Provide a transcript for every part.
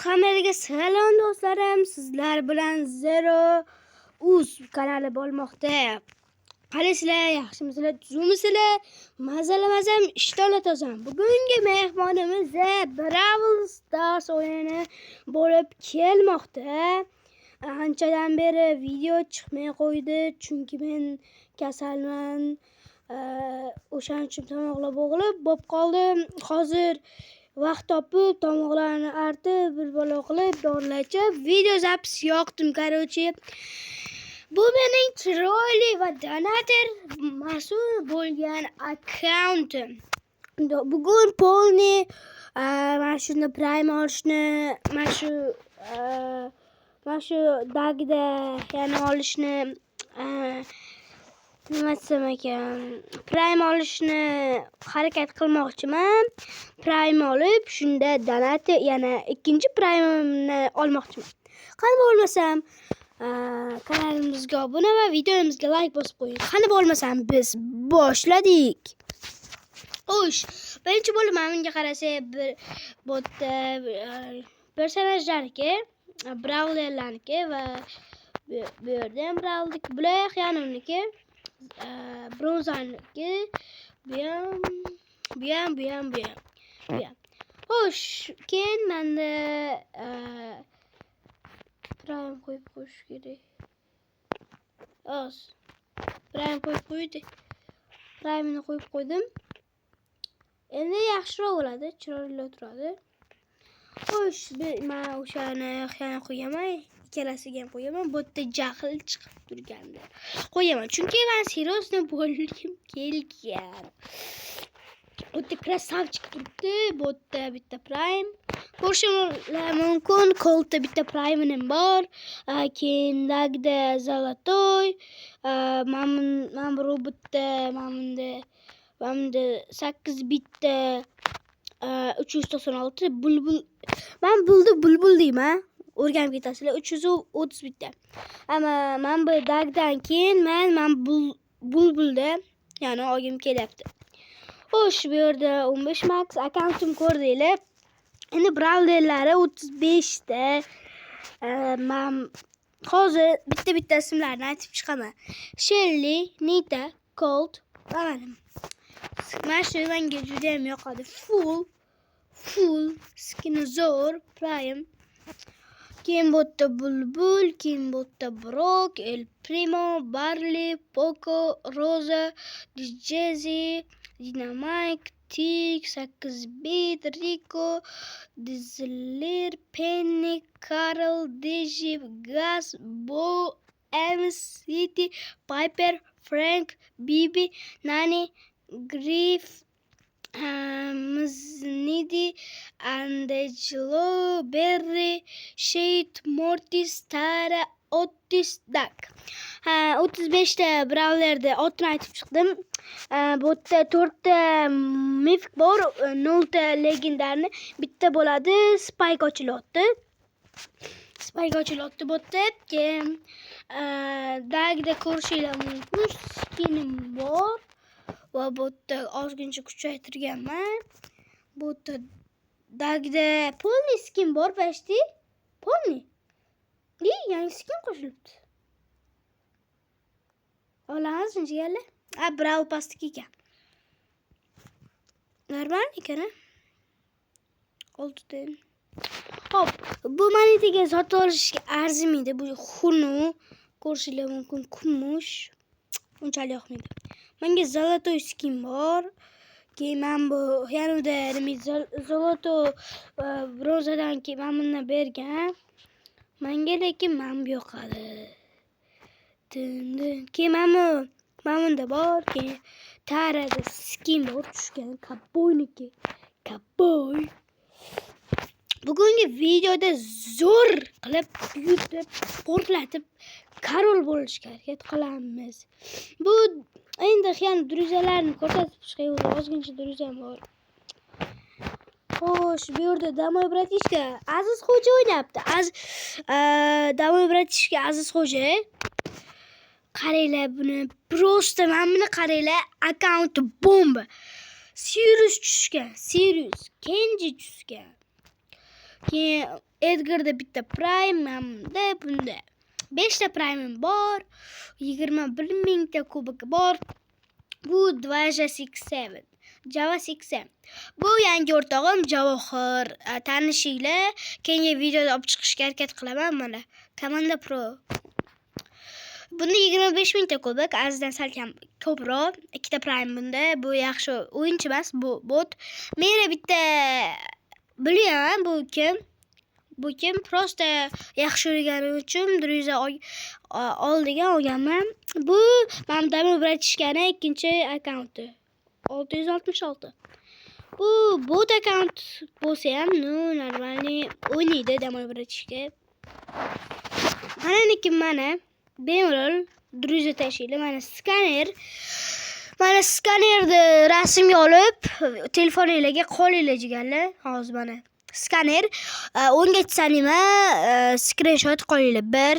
Hammaga salom do'stlarim. Sizlar bilan Zero Uz kanali bo'lmoqda. Qalasizlar, yaxshimisizlar, tuzukmisizlar? Mazalamasam, ishtonla tozam. Bugungi mehmonimiz Brawl Stars o'yini bo'lib kelmoqda. Anchadan beri video chiqmay qo'ydi, chunki men kasalman. O'shaning uchun tomoqlar bo'g'ilib bo'lib qoldim. Hozir vaqt topib tomoqlarni artib, bir balo qilib, dorilarcha video zapis yoqdim. Короче, bu mening chiroyli va donator mas'ul bo'lgan akkauntim. Bugun polni mana shuni prime olishni, mana shu dagda yana olishni nima desam ekan, prime olishni harakat qilmoqchiman. Prime olib, shunda donat yana ikkinchi prime'ni olmoqchiman. Qani bo'lmasam, kanalimizga obuna va videomizga like bosib qo'ying. Qani bo'lmasam, biz boshladik. Xo'sh, birinchi bo'lib menga qarasa bir botda personajlarniki, brawlerlarniki va bu yerda ham brawldik, bular yanimniki, bronzaniki, bu ham. Xo'sh, keyin menda prime qo'yib qo'yish kerak. Prime qo'yib qo'ydik. Prime'ni qo'yib qo'ydim. Endi yaxshiroq bo'ladi, chiroyli turadi. Xo'sh, men o'shani yana qo'yaman, ikkalasiga ham qo'yaman. Bu yerda jahl chiqib turganda qo'yaman, chunki men seriozno bo'lgim kelgan. Bu yerda krasavchik turibdi, bu yerda bitta prime. Ko'rishinglar mumkin, Coltda bitta prime'im bor. Keyin dagda zolotoy, men bu robotda, Mamda 8 bitta 396 bulbul. Men bulbul deyman. O'rganib ketasizlar. 330 bitta. Ammo men bu dagdan keyin men bulbulda, ya'ni olgim kelyapti. Xo'sh, bu yerda 15 max akkauntim ko'rdinglar. Endi brawlerlari 35 ta. Men hozir bitta ismlarini aytib chiqaman. Shelly, Nita, Colt, mana shu menga juda ham yoqadi. Full, Skinozor, Prime. Keyin bu yerda Bulbul, keyin bu yerda Brock, El Primo, Barley, Poco, Rosa, Jazzy, Dynamite, Tick, 8-bit, Rico, Dizler, Penny, Carl, Digi, Gas, Bo, MC, Piper, Frank, Bibi, Nani, Griff, Miznidi, Angelo, Berry, Shade, Mortis, Tara, Otis, Duck. 35 ta brawlerda otni aytib chiqdim. Bu yerda 4 ta mythic bor, 0 ta legendarni, bitta bo'ladi Spike ochilyapti. Bu yerda keyin dagda ko'rishinglar mumkin, skinim bor. Va bu yerda ozgincha kuchaytirganman. Bu yerda dagda polni skin bor, почти. Polni. Yangi skin qo'shilibdi. Olamizmi jigarlar? Brawl Pass'tiki ekan. Normal ekan. 6 ta. Hop, bu monetaga sotib olishga arzimaydi. Bu xunu ko'rishinglar mumkin, kumush. Unchalik yoqmaydi. Menga zolotoy skin bor. Keyin men bu yanimda zolotoy bronzadan keyin men bundan bergan. Menga lekin men bu yoqadi. Keyin men bunda bor. Keyin Tarada skin bor, tushgan Cowboyniki. Cowboy. Bugungi videoda zo'r qilib, yutib, portlatib, korol bo'lishga harakat qilamiz. Bu endi yana druzalarni ko'rsatib chiqayapman. Ozgincha druzam bor. Xo'sh, bu yerda Damoy bratishka Aziz Xo'ja o'ynayapti. Damoy bratishka Aziz Xo'ja. Qaranglar buni. Prosta men buni qaranglar, akkaunt bomba. Sirius tushgan. Kenji tushgan. Keyin Edgar'da bitta prime hamda bunda 5 ta prime'im bor. 21 ta kubik bor. Bu Dvaja 67. Java 67. Bu yangi o'rtog'im Javohir. Tanishinglar. Keyingi videoda olib chiqishga harakat qilaman mana. Commanda Pro. Bunda 25 ta kubik, azdan sal kam ko'proq. 2 ta prime bunda. Bu yaxshi o'yinchi emas, bu bot. Mera bitta bilaman bu kim? Bu kim? Prosta yaxshi o'rgani uchun 100 oldiga olganman. Bu men Damo Bratishkani ikkinchi akkaunti. 666. Bu bot akkaunt bo'lsa ham, normalniy o'ynaydi Damo Bratishka. Mana bemalol 100 tashiydi. Mana skanerni rasmga olib, telefoningizga qo'lingizga jigarlar. Hozir mana skaner 10 gacha sanima screenshot qo'yinglar. Bir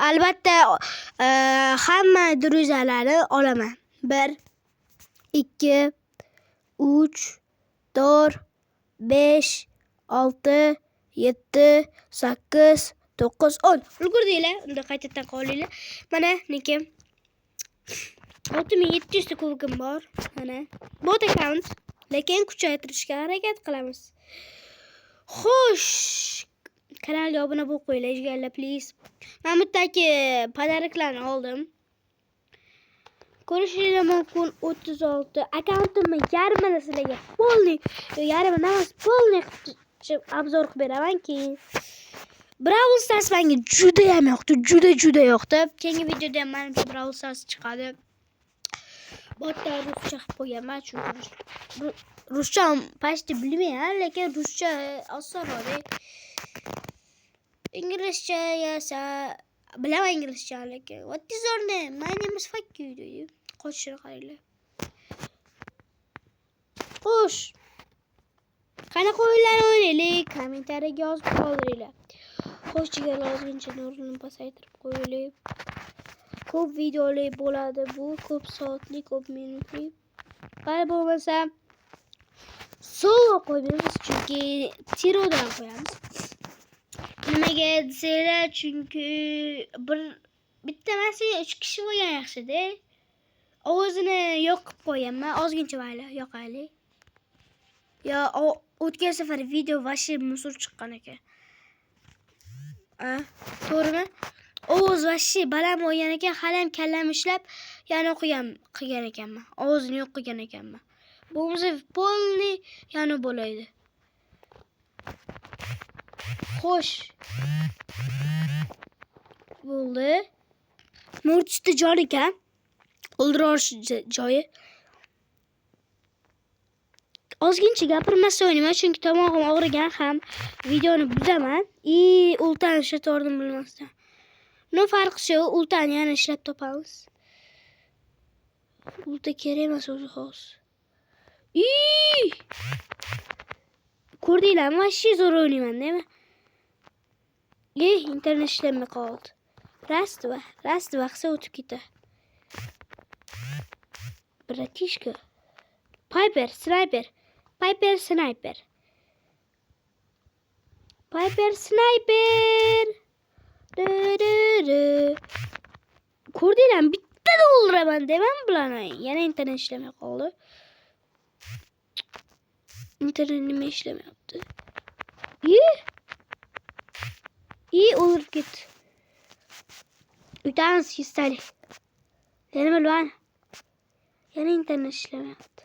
albatta hamma druzalarni olaman. 1 2 3 4 5 6 7 8 9 10. Ulgurdinglar, unda qaytadan qo'linglar. Mana nekim 6700 ta kubigim bor. Mana bot account, lekin kuchaytirishga harakat qilamiz. Xo'sh, kanalga obuna bo'lib qo'yinglar, please. Men bittaki podariklarni oldim. Ko'rishingiz mumkin 36 akkauntimni yarmini sizlarga polniy, yarmini emas, polniy obzor qilib beraman keyin. Brawl Stars menga juda ham yoqdi, juda yoqdi. Keyingi videoda ham menimcha Brawl Stars chiqadi. Botda ruscha qilib qo'yganman, chunki ruscha почти bilmayman, lekin ruscha osonroq. Inglizcha esa bilaman inglizcha, lekin what is your name? My name is fuck you deydi. Qo'shishni qaranglar. Xo'sh. Qanaqa o'yinlar o'ynaylik? Kommentariyaga yozib qoldiringlar. Xo'sh, jigarlar, ozgincha nurini pasaytirib qo'yaylik. Ko'p videolar bo'ladi bu, ko'p soatli, ko'p minutli. Qani bo'lmasa solo qo'yamiz, chunki tirodan qo'yamiz. Nimaga desanglar, chunki bitta emas, 3 kishi bo'lgan yaxshi-da. Ovozini yoqib qo'yaman, ozgincha mayli, yoqaylik. Ya o'tgan safar video vashi musor chiqqan ekan. To'g'rimi? Ovoz vashi baland bo'lgan ekan, hali ham kallam ishlab, yana qilgan ekanman. Ovozini yo'q qilgan ekanman. Bo'lmasa polniy yana bo'laydi. Xo'sh. Bo'ldi. Murchda jon ekan. O'ldirish joyi. Ozgincha gapirmasdan o'ynayman, chunki tomog'im og'rigan ham videoni buzaman. Ultani ishlatordim bilmasdan. No farqi yo'q, ultani yana ishlab topamiz. Ulta kerak emas o'zi hozir. Ko'rdinglarmi? Vashi zo'r o'ynayman, deymi? Internet ishlamay qoldi. Rast vaqtsa o'tib ketadi. Bratishka. Piper sniper. Ko'rdinglarmi? Bittada o'ldiraman deyman bularni. Yana internet ishlamay qoldi. İnternet nima ishlamayapti? O'ldirib ketdi. Uytamiz yuztalik. Yana bilman. Yana internet ishlamayapti.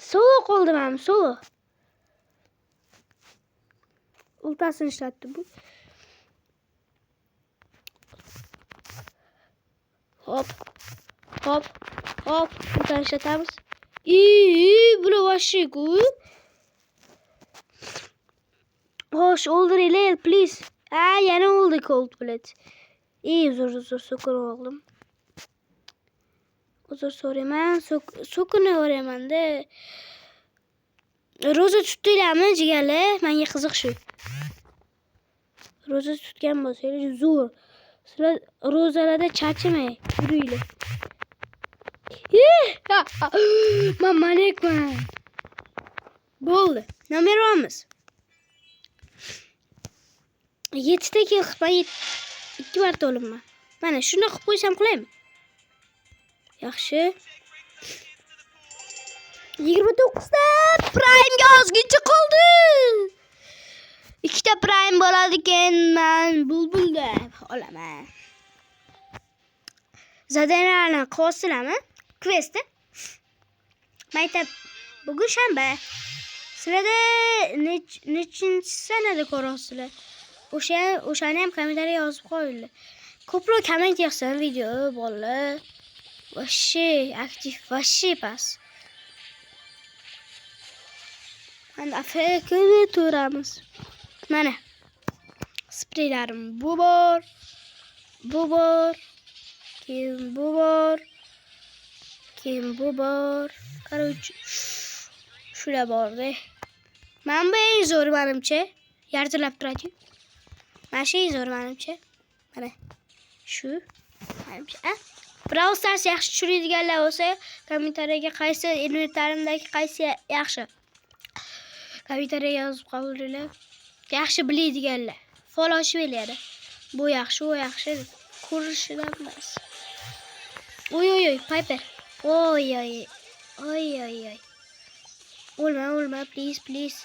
Solo qoldim ham, solo. Ultasini ishlatdi bu. Hop. Ultasini ishlatamiz. Buni vashi-ku. Xo'sh, o'ldiringlar, please. Yana o'ldi cold blood. Uzr so'kini oldim. Uzr so'rayman, so'kini o'raman-da. Roza tutdinglarmi, jigarlar? Menga qiziq shu. Roza tutgan bo'lsangiz zo'r. Sizlar rozalarda charchamay yuringlar. Men manekman. Bo'ldi. Nima beramiz? 7'te kill qilib, 2 marta o'limman. Mana shuni qilib qo'ysam qulaymi? Yaxshi. 29 ta prime yozguncha qoldi. 2 ta prime bo'ladi ekan, men bulbulda olaman. Zadenalarni qilsizlarmi? Questni. Mayta bugun shanba. Sizlarda nechinchi sanada ko'rasizlar? O'shani ham kommentariya yozib qo'yinglar. Ko'proq komment yozsin video bolalar. Voshshi aktiv, voshshi pas. Mana afakni turamiz. Mana spreylarim bu bor. Keyin bu bor. Короче, shular borda. Men bu eng zo'r menimcha. Yartilab turadi. Mana shu eng zo'r menimcha. Mana shu menimcha. Brawl Stars yaxshi tushiradiganlar bo'lsa, kommentariyaga qaysi inventarimdagi qaysi yaxshi kommentariyaga yozib qoldiringlar. Yaxshi biladiganlar. Follow shveladi. Bu yaxshi, u yaxshi deb ko'rishlar emas. Oy, Piper. Oy. O'lma, please.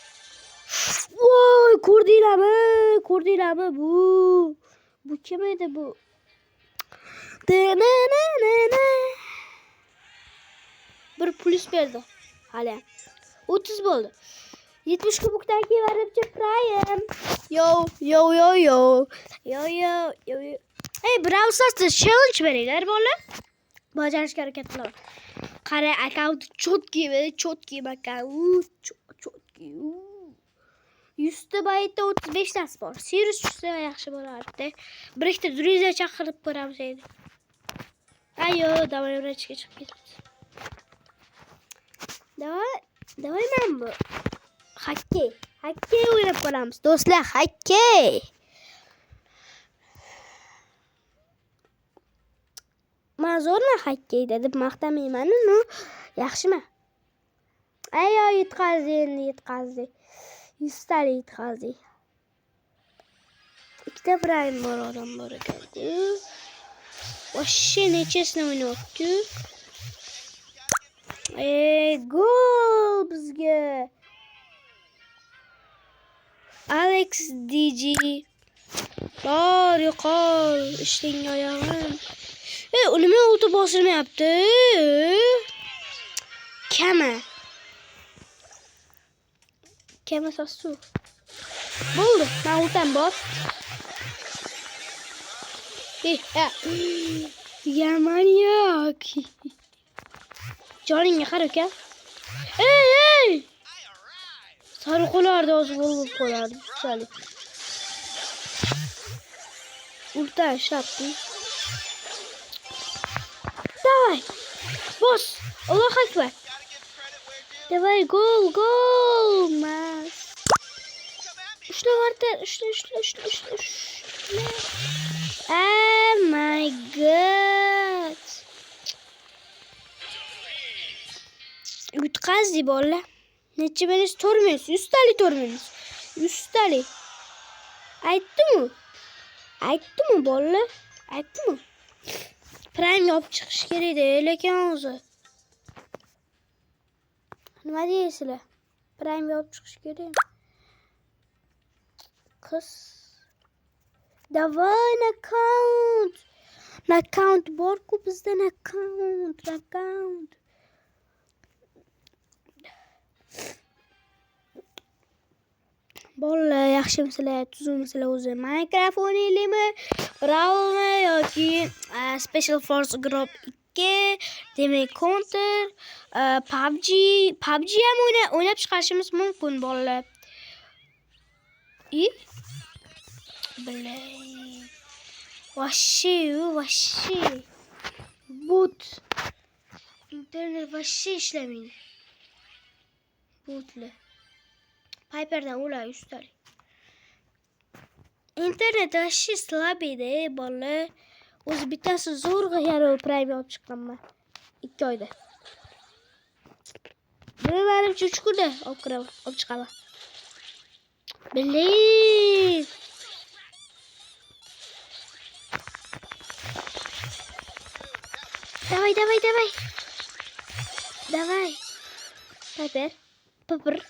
Voy, ko'rdinglarmi bu kim edi bu? Bir plus berdi. Hali 30 bo'ldi. 70 kubukdagi varibchi prime. Yo. Hey, Brawl Stars'da challenge beringlar bolalar. Bajarishga harakat qilaman. Qara akkaunt cho'tki akkaunt. Cho'tki. 100 ta baytda 35 tasi bor. Sirius tushsa yaxshi bo'lardi. Bir ikkita druziya chaqirib ko'ramiz endi. Ayo, davay vrachga chiqib ketdi. Davay men bu. Hakkey o'ynab qolamiz. Do'stlar, hakkey. Men zo'rman hakkeyda deb maqtamayman-ku. Yaxshimi? Ayo, yutqazdi. 100 tali yutqazdi. Ikkita prime bor odam bor ekan-ku. Voshshi nechasini o'ynayapti? Gol bizga. Alex DG. Yo'qol, ishning oyog'im. Nima o'ti bosilmayapti? Kema sasu. Bo'ldi, men o'tam bor. Yamanyak. Joningga qara uka. Ey! Sariqo'larda o'zi bo'lib qoladi, chali. Ulta shatdi. Давай. Boss. Allohu akbar. Давай, gol. Mas. Ushla varta, ushla. Oh my god. Yutqazdi bola. Necha minus torminus, 100 tali torminus. 100 tali. Aytdimi bola? Aytdimi? Prime yopib chiqish kerak edi, lekin o'zi. Nima deysizlar? Prime yopib chiqish kerak. Qiz. Davay account bor-ku bizdan account. Bolalar, yaxshimisizlar, tuzukmisizlar o'zi? Minecraft o'ynaylikmi? Brawlmi yoki Special Force Group 2, demak Counter, PUBG ham o'ynab chiqarishimiz mumkin bolalar. Bilay. Voshshi. Bot. Internet voshshi ishlamaydi. Botlar. Piper'dan ular üstler. İnternet aşı slabiydi bolalar. O'zi bittasi zo'rg'a yarov prime olib chiqqanman 2 oyda. Menimcha 3 kunda olib chiqaman. Bilay. Давай. Давай. Папер. Папыр.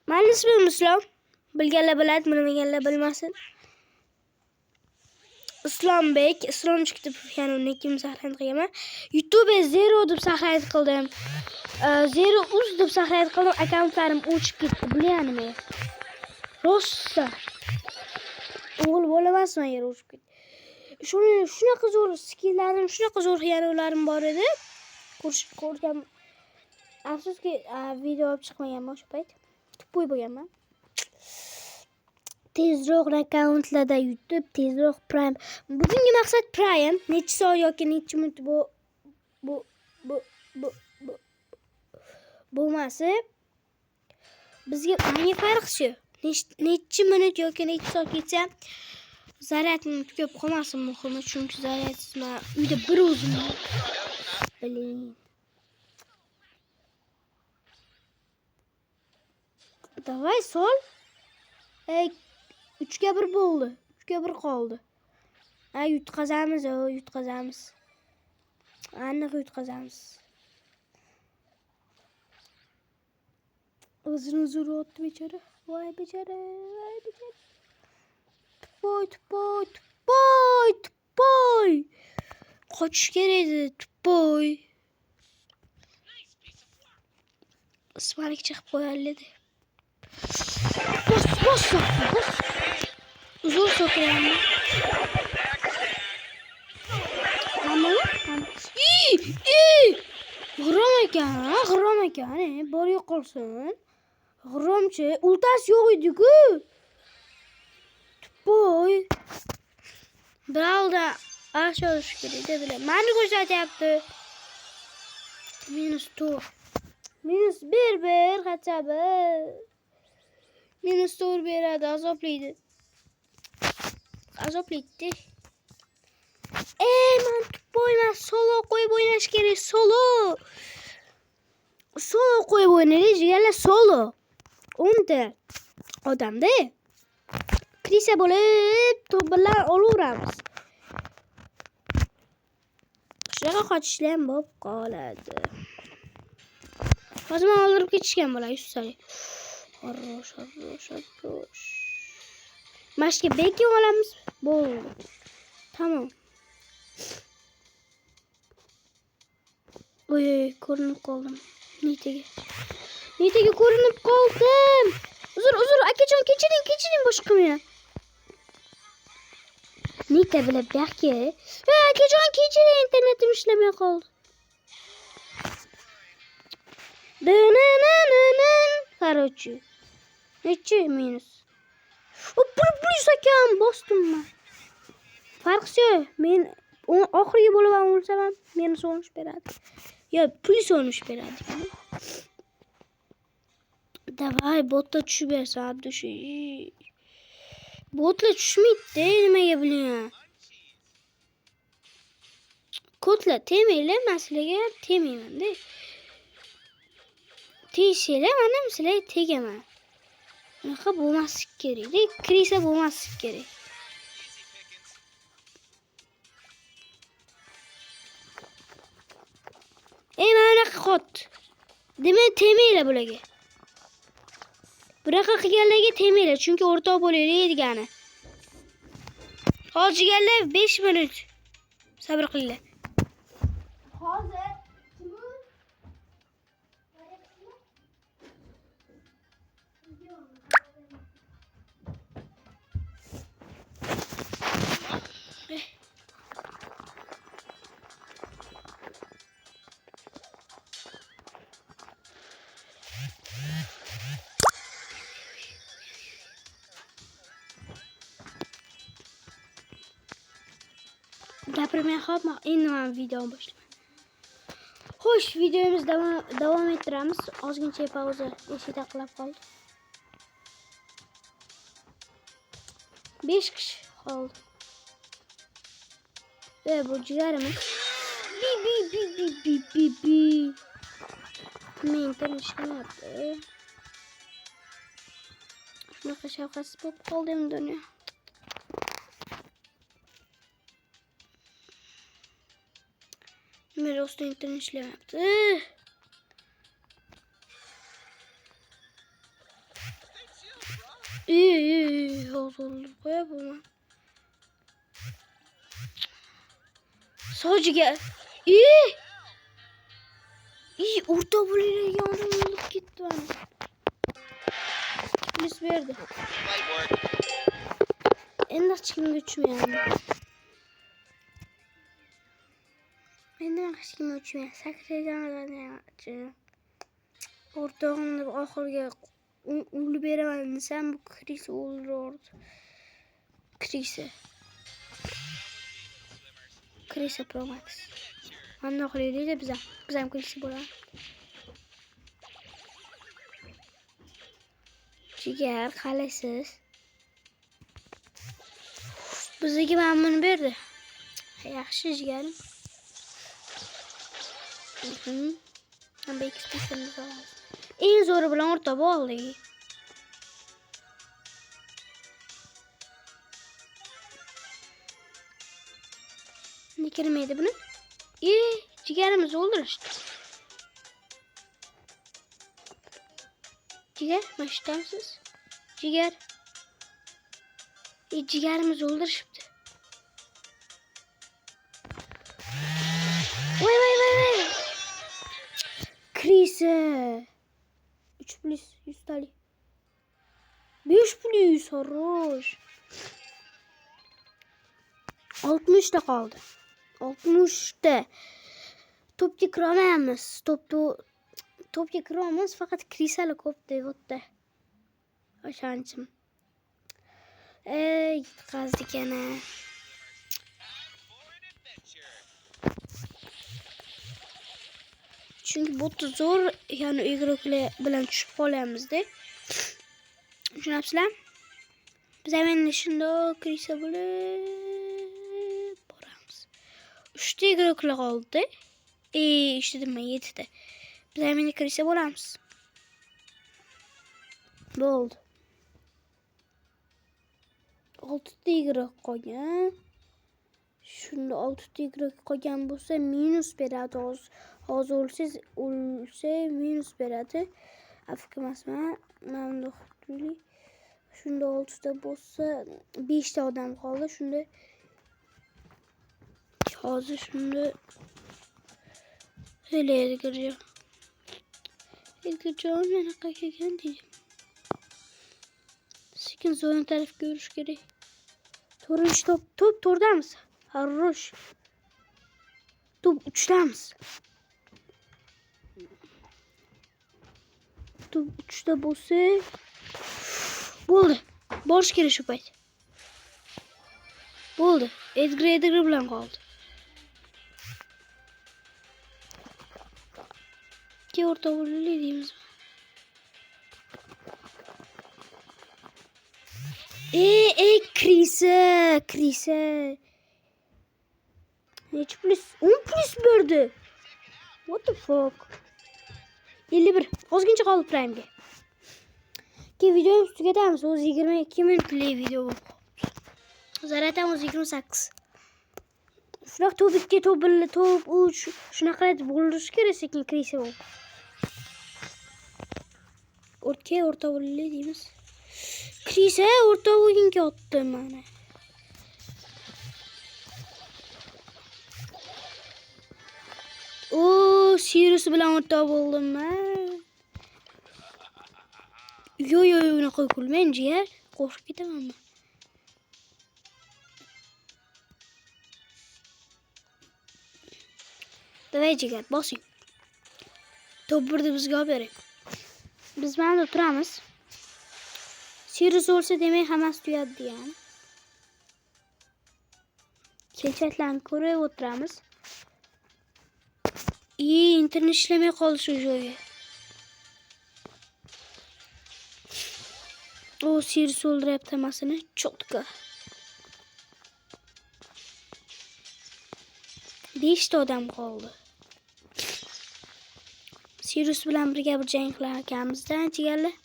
Mani ismim Islom. Bilganlar biladi, bilmaganlar bilmasin. Islombek, Islomchik deb yana nikim saqlanib qilganman. YouTube zero deb saqlanib qildim. Zero uz deb saqlanib qildim. Akkauntlarim o'chib ketdi. Bilamanmi? Rosta. O'g'il bo'lamasman yer o'chib ketdi. Shunaqa zo'r skill'larim, shunaqa zo'r xiyonatlarim bor edi. Ko'rgan. Afsuski video olib chiqmaganman o'sha payt. Tupoy bo'lganman. Tezroq akkauntlarda YouTube, tezroq Prime. Bugungi maqsad Prime. Necha soat yoki necha minut bo'lmasa bizga menga farqi necha minut yoki necha soat ketsa zaryadni tugab qolmasin muhimi, chunki zaryadsiz men uyda bir o'zim biling. Davay sol. 3ga 1 bo'ldi. 3ga 1 qoldi. Yutqazamiz. Aniq yutqazamiz. O'zini zo'r otdi bechora. Voy bechora. Tupoy. Qochish kerak edi, tupoy. Ismalik chiqib qo'yardi. Bos. Uzun so'kayapman. G'irrom ekan, bor yo'qolsin. G'irromchi, ultasi yo'q edi-ku. Tupoy. Birovda aşağı kerak deb bilaman. Meni ko'rsatyapti. -4. -1 хотя бы. -4 beradi, azoblaydi. Men tupoyman, solo qo'yib o'ynash kerak, solo qo'yib o'ynaylik, jigarlar, solo. 10 ta odamda krisa bo'lib to'p bilan olaveramiz. Shunaqa qochishlar ham bo'lib qoladi. Hozir meni o'ldirib ketishgan bo'ladi, ustalik. Xo'sh. Mashga beki olamiz. Bo'ldi. Tamam. Oy, ko'rinib qoldim. Nitaga ko'rinib qoldim. Uzr, akajon, kechiring boshqamga. Nita bilib yaxki. Akajon, kechiring, internetim ishlamay qoldi. Короче. Necha minus? Plus ekan, bosdim men. Farqi yo'q. Men oxirgi bo'lib o'lsam ham minus 13 beradi. Yo, plus 13 beradi. Davay, botda tushib bersa, abdushi. Botlar tushmaydi, nimaga bilaman. Kodlar temaylar, masalaga temayman-da. Tegishinglar, mana sizlarga tegaman. Bunaqa bo'lmaslik kerak-da, krisa bo'lmaslik kerak. Mana bunaqa qot. Demak, temaylar bularga. Bunaqa qilganlarga temaylar, chunki o'rtoq bo'laylik degani. Hozirgalar 5 minut sabr qilinglar. Hozir gapirmay qolma, endi men videoni boshlayman. Xo'sh, videomiz davom ettiramiz. Ozgincha pauza eshik taqlab qoldi. 5 kishi qoldi. Bu jigarimiz. Bi. Men internet ishlamayapti. Bunaqa shafqatsiz bo'lib qoldim dunyo. Nima rostdan internet ishlayapti. Hozir qo'ya bo'lma. Sochiga. O'rta bo'ladigan odam bo'lib ketdi mana. Plis berdi. Endi hech kimga uchmayapman. Hech kimga uchmayapman. Sakraganlarni o'rtog'imni oxirga o'lib beraman desam, bu Kris o'ldirdi. Kris Pro Max. Qanday qilaylik biz ham Kris bo'lamiz. Jigar, qalasiz. Bizga mana buni berdi. Yaxshi jigar. Ham eksperimentimiz olamiz. Eng zo'ri bilan o'rta bo'ldik. Ne kirmaydi buni? Jigarimizni o'ldirishdi. Jigar, mashtamsiz? Jigar. Jigarimizni o'ldirishibdi. Voy. Krisa. 3+100 tali. 5+, xo'rosh. 60 ta qoldi. 60 ta. Topga kiramaymiz. Topga kiramiz, faqat Krisali ko'p deyapti. O'shanchim. Yutqazdik yana. Chunki botni zo'r, ya'ni igroklar bilan tushib qolyapmiz-da. Tushunapsizlar? Biz ham endi shundoq Krisa bo'lib boramiz. 3 ta igroklar qoldi. 3 ta demay 7 ta. Biz ham endi Krisa bo'lamiz. Bo'ldi. 6 ta igrok qolgan. Shunda 6 ta igrok qolgan bo'lsa minus beradi. Hozir o'lsa minus beradi. Afkamasman. Mana bunday. Shunda 6 ta bo'lsa 5 ta odam qoldi. Shunda hozir shunda Edgarjon meni qayerga deydi. Sekin zo'n tarafga yurish kerak. To'rinchi top to'rdamiz. Xarosh. Top 3damiz. Top 3da bo'lsa bo'ldi. Borish kerak shu payt. Bo'ldi. Edgar bilan qoldi. Ke o'rta o'rnli deymiz. Krisa. Hech plus 10+ berdi. What the fuck? 51. Ozgincha qoldi Prime'ga. Ke videomiz tugatamiz. O'zi 22 minutli video bo'ldi. Zaratamiz 28. Shunaqa top 2, top 1, top 3 shunaqa qilib bo'lish kerak sekin Krisa bo'ldi. O'rta o'rli deymiz. Krisa o'rta o'yinga otdi mana. Sirius bilan o'rta bo'ldim men. Yo, unaqa kulmang jigar. Qo'rqib ketaman men. Davay jigar, bosing. Top 1ni bizga olib bering. Biz mana turamiz. Sirius o'lsa demak hammasi tugadi degan. Kelchatlarni ko'rib o'tiramiz. Internet ishlamay qoldi shu joyga. Sirius o'ldiryapti hammasini. Cho'tka. 5 ta odam qoldi. Sirius bilan birga bir jang qilar ekanmiz-da, jigarlar.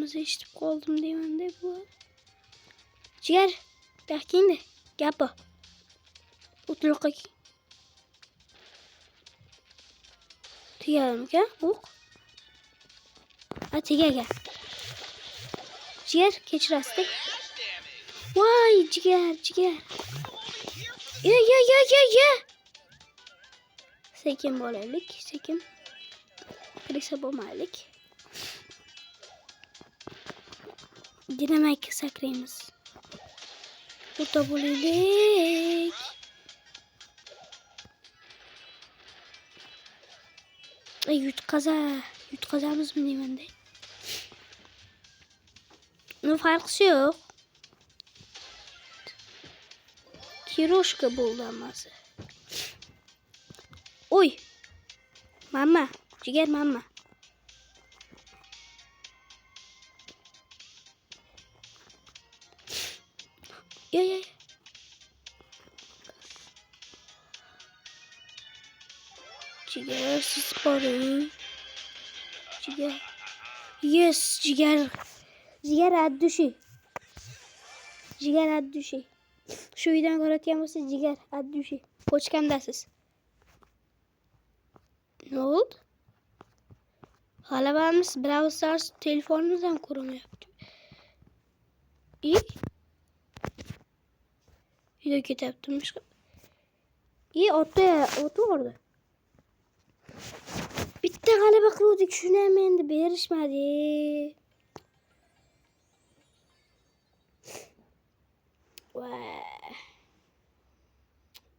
Nasıl içtip kaldım diyeyim de bu. Ciğer. Bakayım da. Gapa. Utluk ki. Tigelim ki. Buk. Ha tige. Ciğer. Keçir astı. Vay ciğer. Ya. Sekim bolelik. Sekim. Krisa bomalik. Dinamik sakrayımız. Burada bolelik. Yutkazamız mı diyeyim ben de. Ne farkı yok. Kiroşka buldu aması. Oy. Mama. Ciger mama. Ya. Ciger sporun. Ciger. Yes ciger. Ciger ad düşü. Şu videodan göreteceğimiz ciger ad düşü. Poçkamdasız. Ne oldu? Hala varmış Brawl Stars telefonunuzdan kurulu yaptı. İyi. Video kitaptırmış. İyi otu orada. Bitti galiba kılıyorduk. Şunu hemen de berişmedi.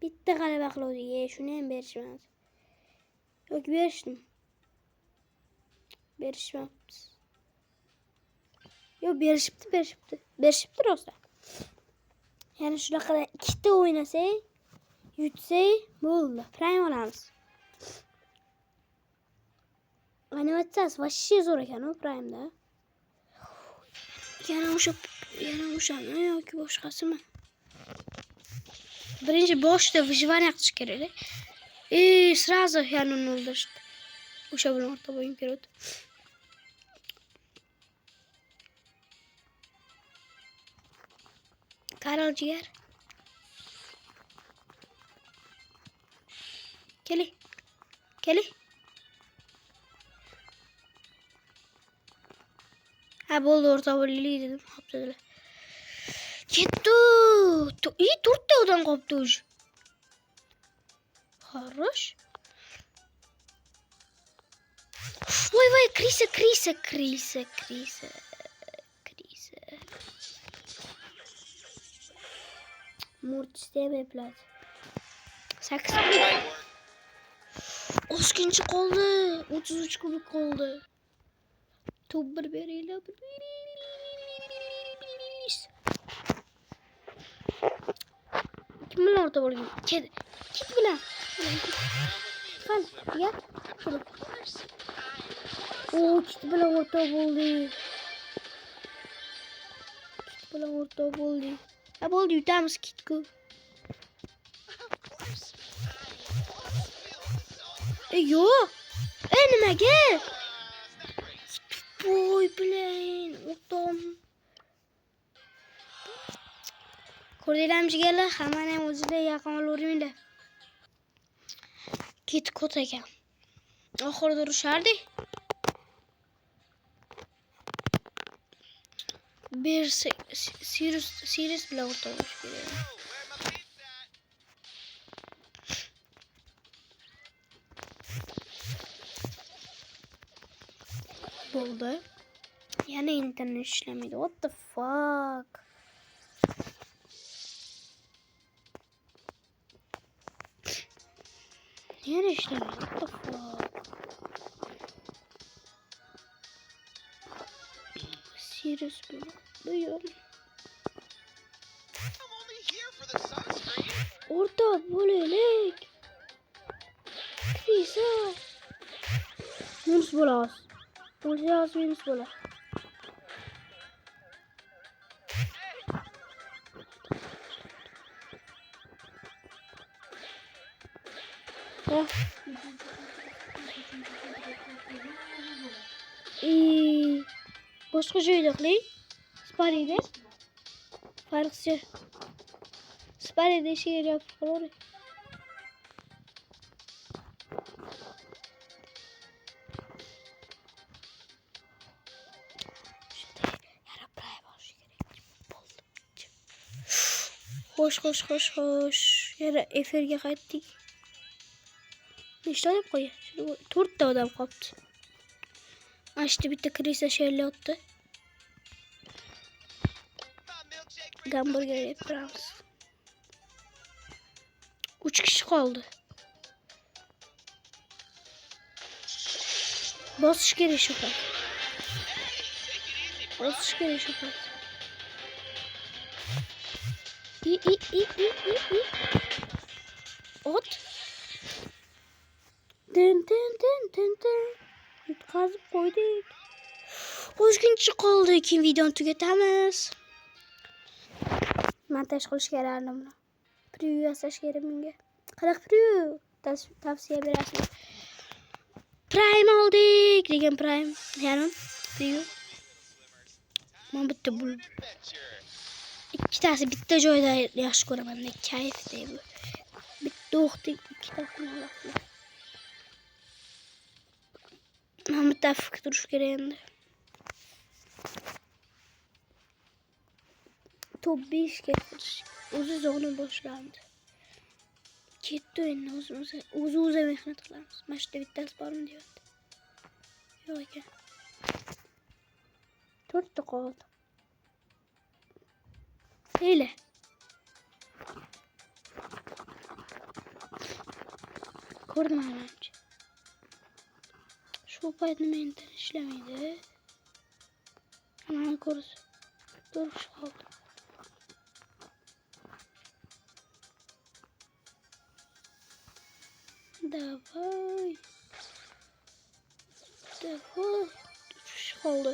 Bitti galiba kılıyorduk. Şunu hemen berişmedi. Yok beriştim. Berişmez. Yok berişipti olsa. Yani şuna kadar ikide oynasa, yutsa bu oldu. Prime olamaz. Animasyası вообще zor ekan o Prime'da. Yana uşaq ne yok ki boşqası mı? Birinci boşda выживание qilish kerak. Сразу yanını öldürüşdü. Uşaq bilan orta boyun kerak. Karol ciğer. Keli. Ha boldu orta boylu dedim. Hapsadılar. Gitti. İyi 4 odan koptu ucu. Хорош. Vay Krisa. Mortis plat. Sakız. Oskinci kaldı. 33 kubik kaldı. Top birbiriyle. Kim bilen orta bol gibi? Kit bilen. Kal gel. Şöyle. Kit bilen orta boldu. Ha boldu yutamız kitku. Yo. Önüme gel. Boy bilen. Ortam. Ko'rdilarmi jigarlar, hammani ham o'zida yaqin olavermanglar. Kit kot ekan. Oxirida urushardi. Bir Sirius bilan o'rtoqlash kerak. Bo'ldi. Yana internet ishlamaydi. What the fuck? Yana ishlamaydi. What the fuck? Sirius bilan. Buyur. Orta bo'laylik. Krisa. Minus bo'lamiz. Bo'lsa minus bo'lar. Boshqa joyda qiling. Sparida. Farqchi. Sparida ishga yarayapti, qo'ying. Xo'sh. Yana efirga qaytdik. Nechta odam qo'ydi? 4 ta odam qoldi. Ashti bitta krisa shellayapti. Hamburger yeb turamiz. 3 kishi qoldi. Bosish kerak shu payt. Ot. Din. Yutqazib qo'ydik. O'zguncha qoldi. Keyin videoni tugatamiz. Montaj qilish kerak buni. Preview yasash kerak menga. Qanaqa preview? Tavsiya berasiz. Prime oldik degan Prime. Yarim preview. Men bitta bul. Ikkitasi bitta joyda yaxshi ko'raman. Kayf deydi. Bitta o'qdik, ikkitasini olasiz. Men bitta fikr turish kerak endi. Top 5 ga kirish. O'zi boshlandi. Ketdi endi o'z mehnat qilamiz. Mana shu yerda bittasi bormi deyapti. Yo'q ekan. 4 ta qoldi. Hele. Ko'rdim ancha. Shu payt nima endi ishlamaydi. Mana ko'rish. To'g'ri qoldi. Davay. Tush qoldi.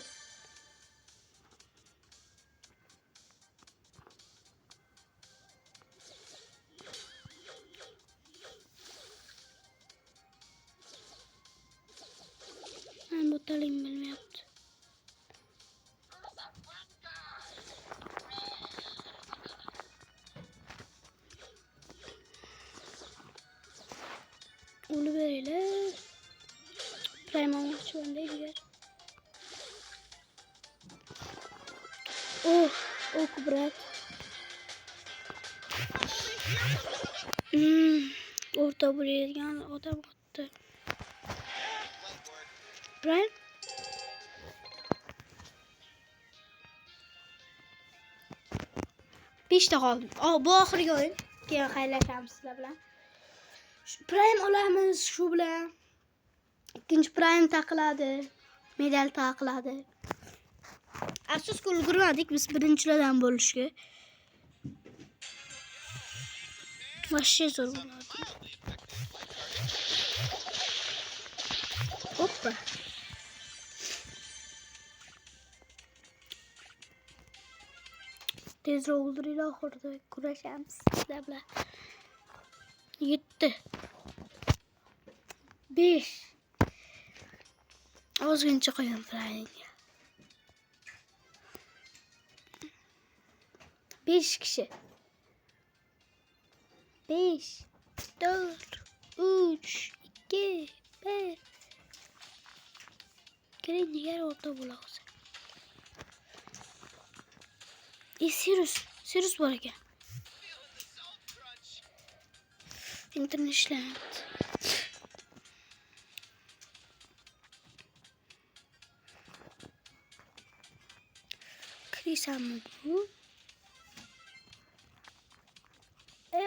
Men bu talim bilmayapti. Ulu verelim. Prime olmak için değil. Oh kubrat. Orta buraya geldi. Adam attı. Prime. Beş de kaldım. Bu ahırgi oyun. Keyin xayrlashamiz sizlar bilan. Prime olamiz shu bilan. Ikkinchi Prime taqiladi. Medal taqiladi. Afsuski ulgurmadik biz birinchilardan bo'lishga. Вообще zo'r bo'ladi. Hoppa. Tezroq o'ldiringlar oxirida kurashamiz sizlar bilan. 7 5 ozgincha qo'yam Prime'ga. 5 kishi. 5 4 3 2 1 Keling diğer orta bulağız. Sirius var ekan. İnternet işləyir. Krisamı bu.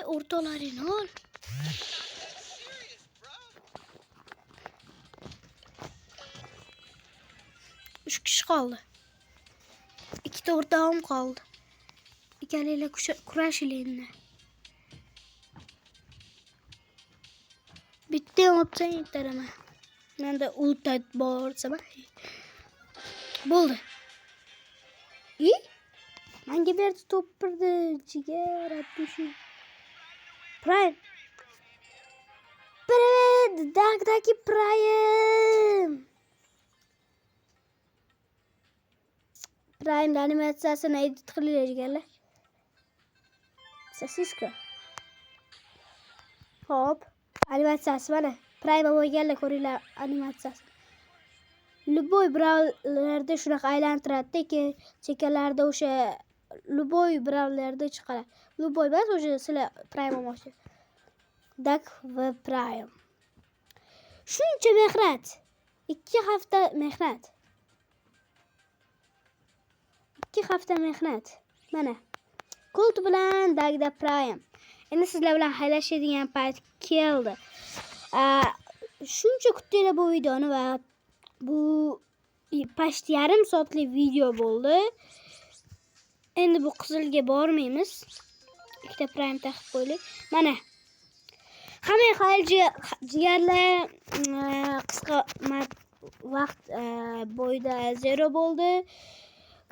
Ortaları ne ol? Üç kişi kaldı. 2 de ortağım kaldı. İkiliyle kuraş ile. Bitti opsiyon yeter ama. Ben de ultra bağırsam. Buldu. İyi. Hangi bir topurdu? Ciğer atmışım. Prime. Привет, Дагдaki Prime. Prime animatsiyasini edit qilayotganlar. Sosiska. Hop, animatsiyasi mana. Prime bo'lganlar ko'ringlar animatsiyasi. Luboy brauzerlarda shunaqa aylantiradiki, chekkalarda o'sha Luboy brauzerlarda chiqadi. Luboy emas, o'sha sizlar Prime olmoqchi. Duck va Prime. Shuncha mehnat. 2 hafta mehnat. 2 hafta mehnat. Mana. Colt bilan Duckda Prime. Endi sizlar bilan xayrlashadigan payt keldi. Shuncha kutdinglar bu videoni va bu past yarim soatlik video bo'ldi. Endi bu qizilga bormaymiz. Ikkita Prime taqib qo'ydik. Mana. Hamma jigarlar qisqa vaqt bo'yida 0 bo'ldi.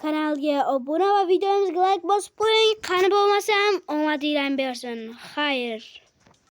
Kanalga obuna va videomizga like bosib qo'ying. Qani bo'lmasam, omadinglarni bersin. Xayr.